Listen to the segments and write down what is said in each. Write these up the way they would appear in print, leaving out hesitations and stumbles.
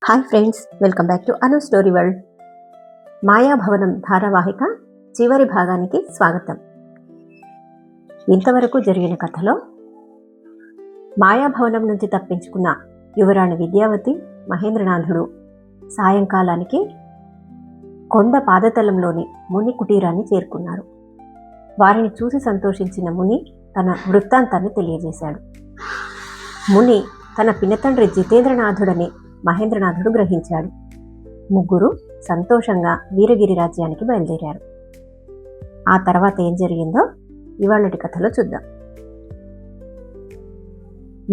Hi friends, welcome back to Anu story world. మాయాభవనం ధారావాహిక చివరి భాగానికి స్వాగతం. ఇంతవరకు జరిగిన కథలో మాయాభవనం నుంచి తప్పించుకున్న యువరాణి విద్యావతి, మహేంద్రనాథుడు సాయంకాలానికి కొండ పాదతలంలోని ముని కుటీరాన్ని చేరుకున్నారు. వారిని చూసి సంతోషించిన ముని తన వృత్తాంతాన్ని తెలియజేశాడు. ముని తన పినతండ్రి జితేంద్రనాథుడని మహేంద్రనాథుడు గ్రహించాడు. ముగ్గురు సంతోషంగా వీరగిరి రాజ్యానికి బయలుదేరారు. ఆ తర్వాత ఏం జరిగిందో ఇవాళటి కథలో చూద్దాం.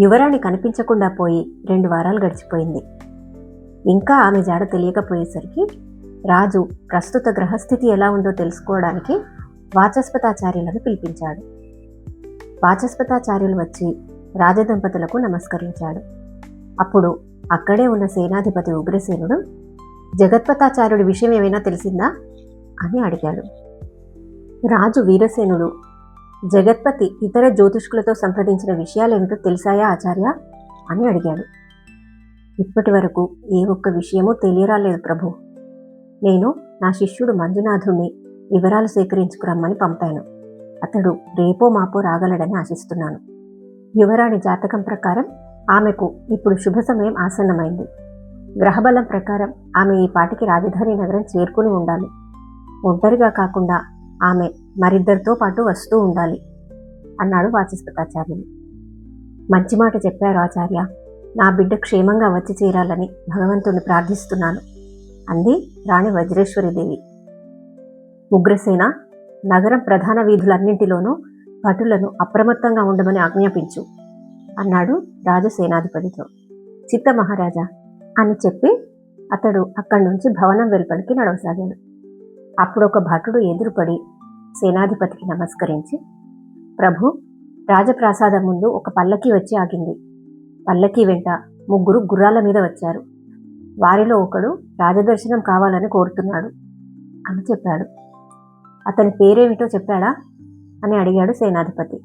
యువరాణి కనిపించకుండా పోయి 2 వారాలు గడిచిపోయింది. ఇంకా ఆమె జాడ తెలియకపోయేసరికి రాజు ప్రస్తుత గ్రహస్థితి ఎలా ఉందో తెలుసుకోవడానికి వాచస్పతాచార్యులను పిలిపించాడు. వాచస్పతాచార్యులు వచ్చి రాజదంపతులకు నమస్కరించాడు. అప్పుడు అక్కడే ఉన్న సేనాధిపతి ఉగ్రసేనుడు, జగత్పతాచార్యుడి విషయం ఏమైనా తెలిసిందా అని అడిగాడు. రాజు వీరసేనుడు, జగత్పతి ఇతర జ్యోతిష్కులతో సంప్రదించిన విషయాలేమిటో తెలిసాయా ఆచార్య అని అడిగాడు. ఇప్పటి వరకు ఏ ఒక్క విషయమూ తెలియరాలేదు ప్రభు. నేను నా శిష్యుడు మంజునాథుణ్ణి వివరాలు సేకరించుకురమ్మని పంపాను. అతడు రేపో మాపో రాగలడని ఆశిస్తున్నాను. యువరాణి జాతకం ప్రకారం ఆమెకు ఇప్పుడు శుభ సమయం ఆసన్నమైంది. గ్రహబలం ప్రకారం ఆమె ఈ పాటికి రాజధాని నగరం చేరుకుని ఉండాలి. ఒంటరిగా కాకుండా ఆమె మరిద్దరితో పాటు వస్తూ ఉండాలి అన్నాడు వాచస్పతాచార్యులు. మంచి మాట చెప్పారు ఆచార్య. నా బిడ్డ క్షేమంగా వచ్చి చేరాలని భగవంతుని ప్రార్థిస్తున్నాను అంది రాణి వజ్రేశ్వరీదేవి. ఉగ్రసేన, నగరం ప్రధాన వీధులన్నింటిలోనూ భటులను అప్రమత్తంగా ఉండమని ఆజ్ఞాపించు అన్నాడు రాజు సేనాధిపతితో. చిత్త మహారాజా అని చెప్పి అతడు అక్కడి నుంచి భవనం వెలుపలికి నడవసాగాడు. అప్పుడు ఒక భటుడు ఎదురుపడి సేనాధిపతికి నమస్కరించి, ప్రభు, రాజప్రాసాదం ముందు ఒక పల్లకి వచ్చి ఆగింది. పల్లకి వెంట 3 గుర్రాల మీద వచ్చారు. వారిలో ఒకడు రాజదర్శనం కావాలని కోరుతున్నాడు అని చెప్పాడు. అతని పేరేమిటో చెప్పాడా అని అడిగాడు సేనాధిపతి.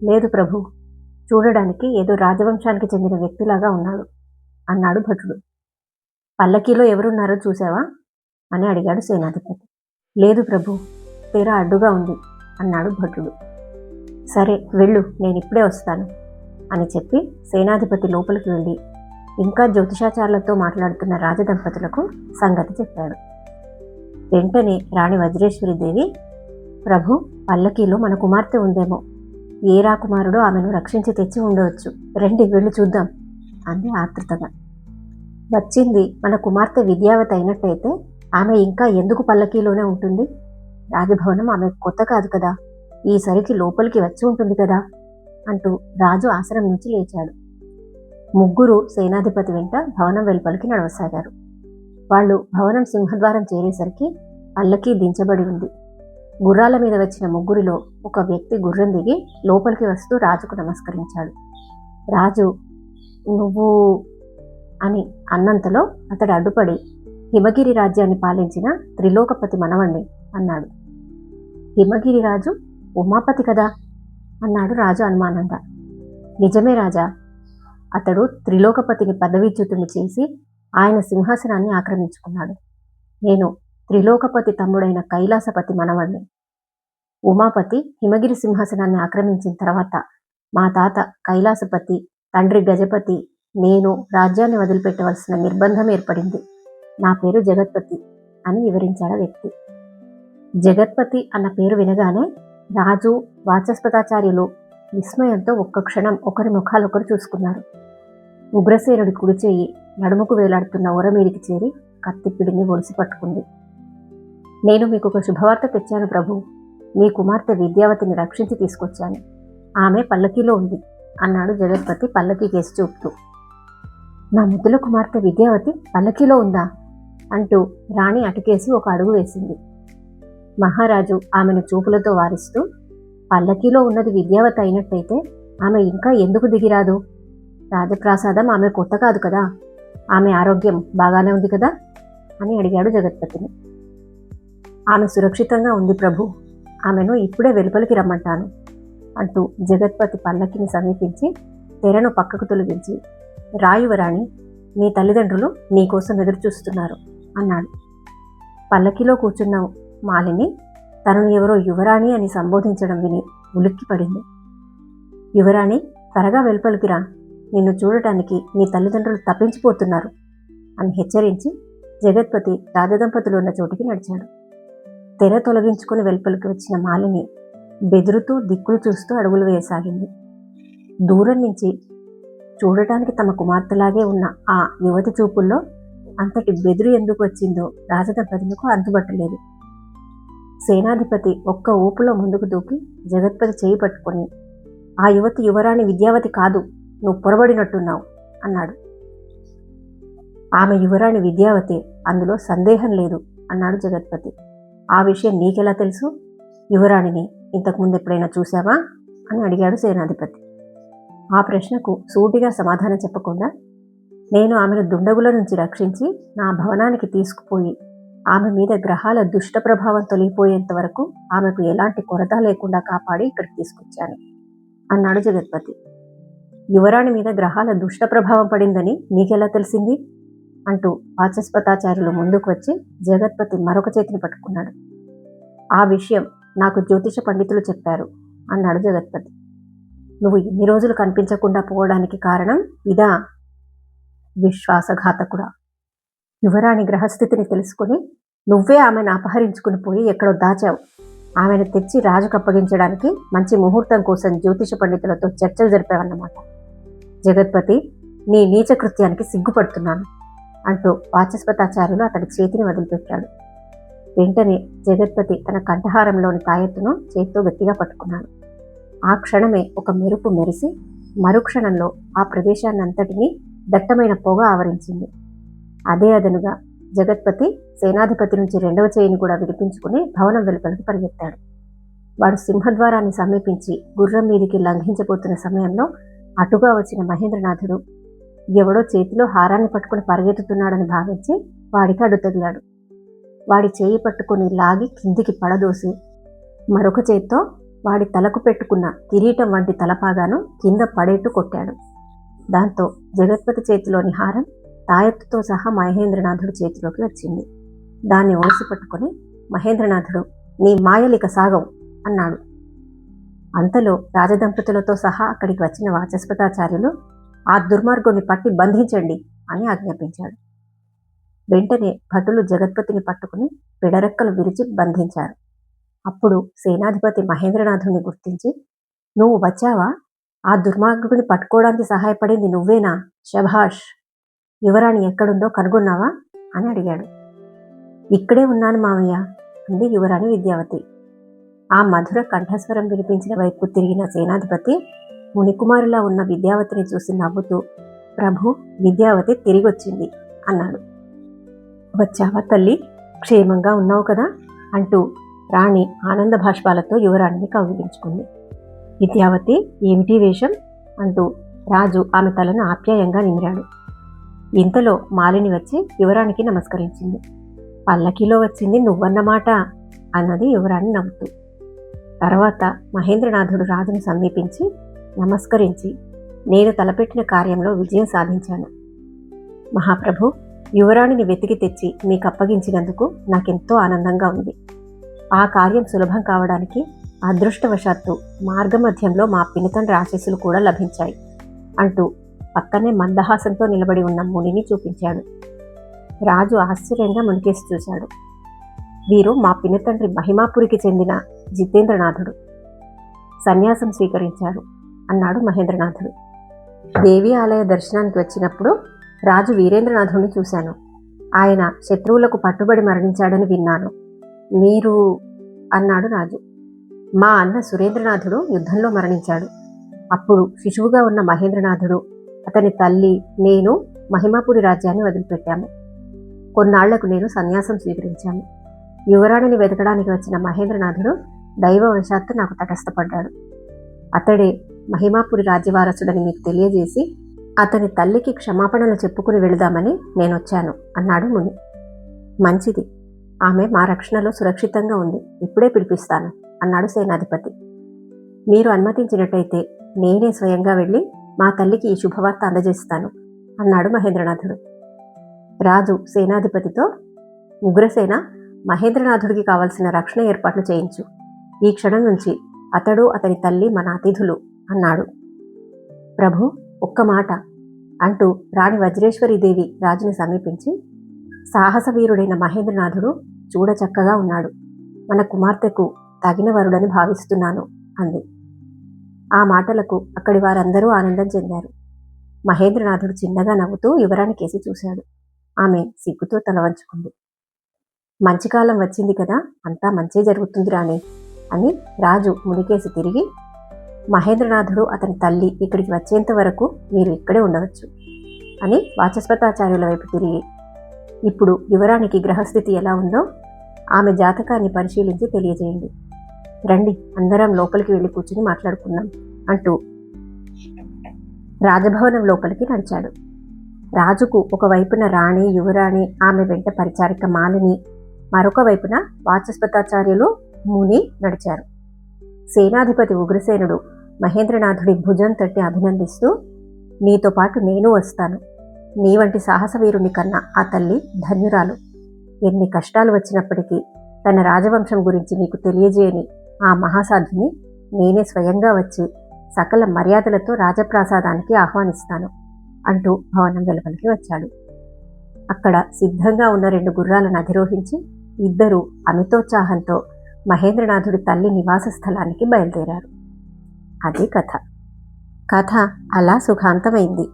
లేదు ప్రభు, చూడడానికి ఏదో రాజవంశానికి చెందిన వ్యక్తిలాగా ఉన్నాడు అన్నాడు భటుడు. పల్లకీలో ఎవరున్నారో చూసావా అని అడిగాడు సేనాధిపతి. లేదు ప్రభు, తెర అడ్డుగా ఉంది అన్నాడు భటుడు. సరే వెళ్ళు, నేను ఇప్పుడే వస్తాను అని చెప్పి సేనాధిపతి లోపలికి వెళ్ళి ఇంకా జ్యోతిషాచార్యులతో మాట్లాడుతున్న రాజదంపతులకు సంగతి చెప్పాడు. వెంటనే రాణి వజ్రేశ్వరీదేవి, ప్రభు, పల్లకీలో మన కుమార్తె ఉందేమో. ఏ రాకుమారుడో ఆమెను రక్షించి తెచ్చి ఉండవచ్చు. రండి వెళ్ళి చూద్దాం అంది ఆతృతగా. వచ్చింది మన కుమార్తె విద్యావతి అయినట్టయితే ఆమె ఇంకా ఎందుకు పల్లకీలోనే ఉంటుంది? రాజభవనం ఆమె కొత్త కాదు కదా, ఈసరికి లోపలికి వచ్చి ఉంటుంది కదా అంటూ రాజు ఆసనం నుంచి లేచాడు. 3 సేనాధిపతి వెంట భవనం వెలుపలికి నడవసాగారు. వాళ్ళు భవనం సింహద్వారం చేరేసరికి పల్లకీ దించబడి ఉంది. గుర్రాల మీద వచ్చిన 3లో ఒక వ్యక్తి గుర్రం దిగి లోపలికి వస్తూ రాజుకు నమస్కరించాడు. రాజు నువ్వు అని అన్నంతలో అతడు అడ్డుపడి, హిమగిరి రాజ్యాన్ని పాలించిన త్రిలోకపతి మనవణ్ణి అన్నాడు. హిమగిరి రాజు ఉమాపతి కదా అన్నాడు రాజు అనుమానంగా. నిజమే రాజా, అతడు త్రిలోకపతిని పదవీచ్యుతుని చేసి ఆయన సింహాసనాన్ని ఆక్రమించుకున్నాడు. నేను త్రిలోకపతి తమ్ముడైన కైలాసపతి మనవణ్ణి. ఉమాపతి హిమగిరి సింహాసనాన్ని ఆక్రమించిన తర్వాత మా తాత కైలాసపతి, తండ్రి గజపతి, నేను రాజ్యాన్ని వదిలిపెట్టవలసిన నిర్బంధం ఏర్పడింది. నా పేరు జగత్పతి అని వివరించాడు వ్యక్తి. జగత్పతి అన్న పేరు వినగానే రాజు, వాచస్పతాచార్యులు విస్మయంతో ఒక్క క్షణం ఒకరి ముఖాలొకరు చూసుకున్నారు. ఉగ్రసేనుడి కుడిచేయి నడుముకు వేలాడుతున్న ఒర మీదికి చేరి కత్తిపిడిని ఒడిసి పట్టుకుంది. నేను మీకు ఒక శుభవార్త తెచ్చాను ప్రభు. మీ కుమార్తె విద్యావతిని రక్షించి తీసుకొచ్చాను. ఆమె పల్లకీలో ఉంది అన్నాడు జగత్పతి పల్లకీ కేసి చూపుతూ. నా ముద్దుల కుమార్తె విద్యావతి పల్లకీలో ఉందా అంటూ రాణి అటుకేసి ఒక అడుగు వేసింది. మహారాజు ఆమెను చూపులతో వారిస్తూ, పల్లకీలో ఉన్నది విద్యావతి అయినట్టయితే ఆమె ఇంకా ఎందుకు దిగిరాదు? రాజప్రాసాదం ఆమె కొత్త కాదు కదా, ఆమె ఆరోగ్యం బాగానే ఉంది కదా అని అడిగాడు జగత్పతిని. ఆమె సురక్షితంగా ఉంది ప్రభు, ఆమెను ఇప్పుడే వెలుపలికి రమ్మంటాను అంటూ జగత్పతి పల్లకిని సమీపించి తెరను పక్కకు తొలగించి, రాయువరాణి, మీ తల్లిదండ్రులు నీకోసం ఎదురుచూస్తున్నారు అన్నాడు. పల్లకిలో కూర్చున్న మాలిని తనను ఎవరో యువరాణి అని సంబోధించడం విని ఉలిక్కిపడింది. యువరాణి, త్వరగా వెలుపలికి రా, నిన్ను చూడటానికి నీ తల్లిదండ్రులు తప్పించిపోతున్నారు అని హెచ్చరించి జగత్పతి రాజదంపతులు ఉన్న చోటికి నడిచాడు. తెర తొలగించుకుని వెలుపలికి వచ్చిన మాలిని బెదురుతూ దిక్కులు చూస్తూ అడుగులు వేయసాగింది. దూరం నుంచి చూడటానికి తమ కుమార్తెలాగే ఉన్న ఆ యువతి చూపుల్లో అంతటి బెదురు ఎందుకు వచ్చిందో రాజదంపతులకు అంతుబట్టలేదు. సేనాధిపతి ఒక్క ఊపులో ముందుకు దూకి జగత్పతి చేయి పట్టుకొని, ఆ యువతి యువరాణి విద్యావతి కాదు, నువ్వు పొరబడినట్టున్నావు అన్నాడు. ఆమె యువరాణి విద్యావతి, అందులో సందేహం లేదు అన్నాడు జగత్పతి. ఆ విషయం నీకెలా తెలుసు? యువరాణిని ఇంతకుముందు ఎప్పుడైనా చూశావా అని అడిగాడు సేనాధిపతి. ఆ ప్రశ్నకు సూటిగా సమాధానం చెప్పకుండా, నేను ఆమెను దుండగుల నుంచి రక్షించి నా భవనానికి తీసుకుపోయి ఆమె మీద గ్రహాల దుష్ట ప్రభావం తొలగిపోయేంత వరకు ఆమెకు ఎలాంటి కొరత లేకుండా కాపాడి ఇక్కడికి తీసుకొచ్చాను అన్నాడు జగత్పతి. యువరాణి మీద గ్రహాల దుష్ట ప్రభావం పడిందని నీకెలా తెలిసింది అంటూ వాచస్పతాచార్యులు ముందుకు వచ్చి జగత్పతి మరొక చేతిని పట్టుకున్నాడు. ఆ విషయం నాకు జ్యోతిష పండితులు చెప్పారు అన్నాడు జగత్పతి. నువ్వు ఇన్ని రోజులు కనిపించకుండా పోవడానికి కారణం ఇదా? విశ్వాసఘాతకుడా, యువరాణి గ్రహస్థితిని తెలుసుకుని నువ్వే ఆమెను అపహరించుకుని పోయి ఎక్కడో దాచావు. ఆమెను తెచ్చి రాజుకు అప్పగించడానికి మంచి ముహూర్తం కోసం జ్యోతిష పండితులతో చర్చలు జరిపావన్నమాట. జగత్పతి, నీ నీచ కృత్యానికి సిగ్గుపడుతున్నాను అంటూ వాచస్పతాచార్యులు అతడి చేతిని వదిలిపెట్టాడు. వెంటనే జగత్పతి తన కంఠహారంలోని తాయెత్తును చేతితో గట్టిగా పట్టుకున్నాడు. ఆ క్షణమే ఒక మెరుపు మెరిసి మరుక్షణంలో ఆ ప్రదేశాన్నంతటినీ దట్టమైన పొగ ఆవరించింది. అదే అదనుగా జగత్పతి సేనాధిపతి నుంచి రెండవ చేయిని కూడా విడిపించుకుని భవనం వెలుపలికి పరిగెత్తాడు. వాడు సింహద్వారాన్ని సమీపించి గుర్రం మీదికి లంఘించబోతున్న సమయంలో అటుగా వచ్చిన మహేంద్రనాథుడు ఎవడో చేతిలో హారాన్ని పట్టుకుని పరిగెత్తుతున్నాడని భావించి వాడికి అడ్డు తగిలాడు. వాడి చేయి పట్టుకుని లాగి కిందికి పడదోసి మరొక చేత్తో వాడి తలకు పెట్టుకున్న కిరీటం వంటి తలపాగాను కింద పడేట్టు కొట్టాడు. దాంతో జగత్పతి చేతిలోని హారం తాయెత్తుతో సహా మహేంద్రనాథుడి చేతిలోకి వచ్చింది. దాన్ని ఒడిసి పట్టుకుని మహేంద్రనాథుడు, నీ మాయలిక సాగవు అన్నాడు. అంతలో రాజదంపతులతో సహా అక్కడికి వచ్చిన వాచస్పతాచార్యులు, ఆ దుర్మార్గుని పట్టి బంధించండి అని ఆజ్ఞాపించాడు. వెంటనే భటులు జగత్పతిని పట్టుకుని పిడరెక్కలు విరిచి బంధించారు. అప్పుడు సేనాధిపతి మహేంద్రనాథుని గుర్తించి, నువ్వు వచ్చావా? ఆ దుర్మార్గుడిని పట్టుకోవడానికి సహాయపడింది నువ్వేనా? శభాష్! యువరాణి ఎక్కడుందో కనుగొన్నావా అని అడిగాడు. ఇక్కడే ఉన్నాను మామయ్య అంది యువరాణి విద్యావతి. ఆ మధుర కంఠస్వరం వినిపించిన వైపు తిరిగిన సేనాధిపతి మునికుమారులా ఉన్న విద్యావతిని చూసి నవ్వుతూ, ప్రభు, విద్యావతి తిరిగొచ్చింది అన్నాడు. వచ్చావా తల్లి, క్షేమంగా ఉన్నావు కదా అంటూ రాణి ఆనంద భాష్పాలతో యువరాణిని కౌగిలించుకుంది. విద్యావతి, ఏమిటి వేషం అంటూ రాజు ఆమె తలను ఆప్యాయంగా నిమిరాడు. ఇంతలో మాలిని వచ్చి యువరాణికి నమస్కరించింది. పల్లకిలో వచ్చింది నువ్వన్నమాట అన్నది యువరాణి నవ్వుతూ. తర్వాత మహేంద్రనాథుడు రాజును సమీపించి నమస్కరించి, నేను తలపెట్టిన కార్యంలో విజయం సాధించాను మహాప్రభు. యువరాణిని వెతికి తెచ్చి మీకు అప్పగించినందుకు నాకెంతో ఆనందంగా ఉంది. ఆ కార్యం సులభం కావడానికి అదృష్టవశాత్తు మార్గమధ్యంలో మా పినితండ్రి ఆశీస్సులు కూడా లభించాయి అంటూ పక్కనే మందహాసంతో నిలబడి ఉన్న మునిని చూపించాడు. రాజు ఆశ్చర్యంగా మునికేసి చూశాడు. వీరు మా పినితండ్రి మహిమాపురికి చెందిన జితేంద్రనాథుడు. సన్యాసం స్వీకరించారు అన్నాడు మహేంద్రనాథుడు. దేవి ఆలయ దర్శనానికి వచ్చినప్పుడు రాజు వీరేంద్రనాథుడిని చూశాను. ఆయన శత్రువులకు పట్టుబడి మరణించాడని విన్నాను. మీరు అన్నాడు రాజు. మా అన్న సురేంద్రనాథుడు యుద్ధంలో మరణించాడు. అప్పుడు శిశువుగా ఉన్న మహేంద్రనాథుడు, అతని తల్లి, నేను మహిమాపురి రాజ్యాన్ని వదిలిపెట్టాము. కొన్నాళ్లకు నేను సన్యాసం స్వీకరించాను. యువరాణిని వెతకడానికి వచ్చిన మహేంద్రనాథుడు దైవవశాత్తు నాకు తటస్థపడ్డాడు. అతడే మహిమాపురి రాజ్యవారసుడని మీకు తెలియజేసి అతని తల్లికి క్షమాపణలు చెప్పుకుని వెళుదామని నేనొచ్చాను అన్నాడు ముని. మంచిది, ఆమె మా రక్షణలో సురక్షితంగా ఉంది. ఇప్పుడే పిలిపిస్తాను అన్నాడు సేనాధిపతి. మీరు అనుమతించినట్టయితే నేనే స్వయంగా వెళ్ళి మా తల్లికి ఈ శుభవార్త అందజేస్తాను అన్నాడు మహేంద్రనాథుడు. రాజు సేనాధిపతితో, ఉగ్రసేన, మహేంద్రనాథుడికి కావలసిన రక్షణ ఏర్పాట్లు చేయించు. ఈ క్షణం నుంచి అతడు, అతని తల్లి మన అతిథులు అన్నాడు. ప్రభు, ఒక్క మాట అంటూ రాణి వజ్రేశ్వరీదేవి రాజుని సమీపించి, సాహసవీరుడైన మహేంద్రనాథుడు చూడచక్కగా ఉన్నాడు. మన కుమార్తెకు తగిన వరుడని భావిస్తున్నాను అంది. ఆ మాటలకు అక్కడి వారందరూ ఆనందం చెందారు. మహేంద్రనాథుడు చిన్నగా నవ్వుతూ యువరాణి కేసి చూశాడు. ఆమె సిగ్గుతో తల వంచుకుంది. మంచి కాలం వచ్చింది కదా, అంతా మంచే జరుగుతుంది రాణి అని రాజు మునికేసి తిరిగి, మహేంద్రనాథుడు, అతని తల్లి ఇక్కడికి వచ్చేంత వరకు మీరు ఇక్కడే ఉండవచ్చు అని వాచస్పతాచార్యుల వైపు తిరిగి, ఇప్పుడు యువరానికి గ్రహస్థితి ఎలా ఉందో ఆమె జాతకాన్ని పరిశీలించి తెలియజేయండి. రండి, అందరం లోపలికి వెళ్ళి కూర్చుని మాట్లాడుకుందాం అంటూ రాజభవనం లోపలికి నడిచాడు. రాజుకు ఒకవైపున రాణి, యువరాణి, ఆమె వెంట పరిచారిక మాలిని, మరొక వైపున వాచస్పతాచార్యులు, ముని నడిచారు. సేనాధిపతి ఉగ్రసేనుడు మహేంద్రనాథుడి భుజం తట్టి అభినందిస్తూ, నీతో పాటు నేను వస్తాను. నీ వంటి సాహసవీరుని కన్నా ఆ తల్లి ధన్యురాలు. ఎన్ని కష్టాలు వచ్చినప్పటికీ తన రాజవంశం గురించి నీకు తెలియజేయని ఆ మహాసాధ్విని నేనే స్వయంగా వచ్చి సకల మర్యాదలతో రాజప్రాసాదానికి ఆహ్వానిస్తాను అంటూ భవనం వెలుపలికి వచ్చాడు. అక్కడ సిద్ధంగా ఉన్న 2 గుర్రాలను అధిరోహించి ఇద్దరూ అమితోత్సాహంతో మహేంద్రనాథుడి తల్లి నివాస స్థలానికి బయలుదేరారు. అది కథ. కథ అలా సుఖాంతమైంది.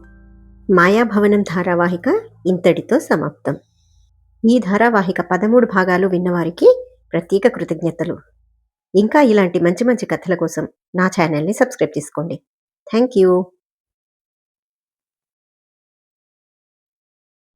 మాయాభవనం ధారావాహిక ఇంతటితో సమాప్తం. ఈ ధారావాహిక 13 భాగాలు విన్నవారికి ప్రత్యేక కృతజ్ఞతలు. ఇంకా ఇలాంటి మంచి మంచి కథల కోసం నా ఛానల్ని సబ్స్క్రైబ్ చేసుకోండి. Thank you.